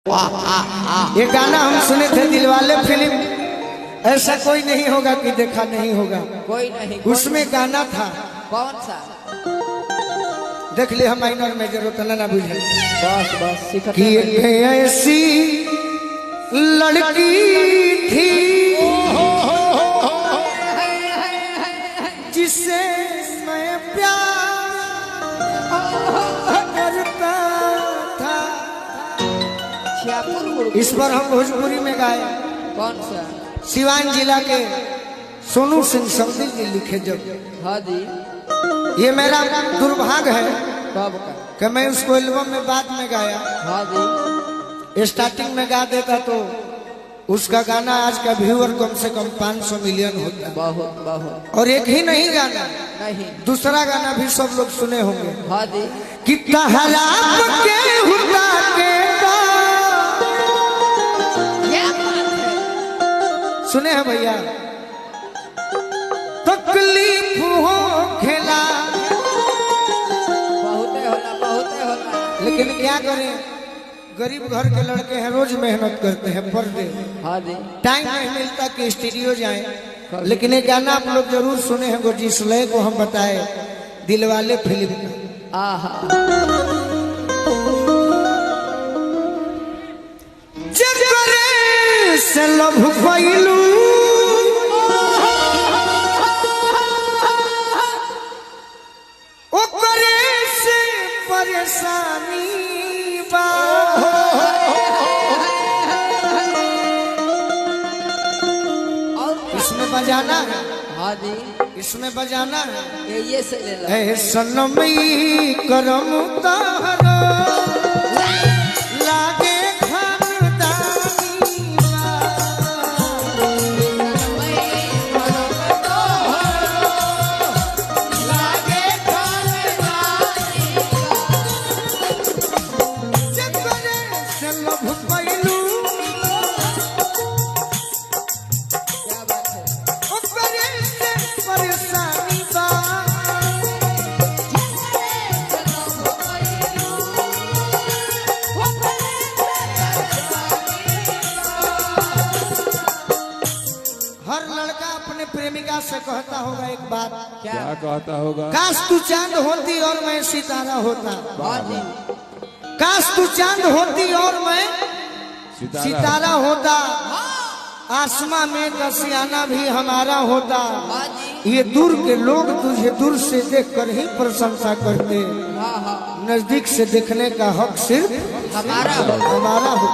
ये गाना हम सुने थे दिलवाले फिल्म। ऐसा कोई नहीं होगा कि देखा नहीं होगा, कोई नहीं। उसमें गाना था कौन सा? देख ले हम माइनर मेजर उतना ना बुझे। बस बस कि ऐसी लड़की थी जिसे मैं प्यार करता था। इस पर हम भोजपुरी में गाए। कौन सा? सिवान जिला के सोनू सिंह समदी जी लिखे। जब हाँ जी, ये मेरा दुर्भाग्य है कब का? कि मैं उसको एल्बम में बाद में गाया। हाँ जी, स्टार्टिंग में गा देता तो उसका गाना आज का व्यूअर कम से कम 500 मिलियन होता। बहुत बहुत। और एक ही नहीं गाना, नहीं, दूसरा गाना भी सब लोग सुने होंगे। हाँ जी। कितना हलाक के हुता के क्या बात है? सुने हैं भैया। तकलीफ हो खेला, बहुते होला, बहुते होला। लेकिन क्या करें, गरीब घर के लड़के हैं, रोज मेहनत करते हैं पर डे। हाँ जी, टाइम नहीं मिलता कि स्टूडियो जाएं। लेकिन ये गाना आप लोग जरूर सुने हैं। जिस लय को हम बताए दिलवाले फिल्म का। आहा, जगरे से लभ गइलू ओकरे से परेशानी बा। इसमें बजाना है, हाँ जी, इसमें बजाना है। ये से ले ला। ऐ सनमई करम तारो लागे खानदानी बा। जगरे से लभ गइलू क्या बात है? ओकरे से परेशानी बा। हर लड़का अपने प्रेमिका से कहता होगा एक बात। क्या? कहता होगा? काश तू चांद होती और मैं सितारा होता। हाँ जी, काश तू चांद होती और मैं सितारा होता। आसमां में दसियाना भी हमारा होता। हाँ जी, ये दूर के लोग तुझे दूर से देखकर ही प्रशंसा करते। हाँ हाँ, नजदीक से देखने का हक सिर्फ हमारा हो। हमारा हो।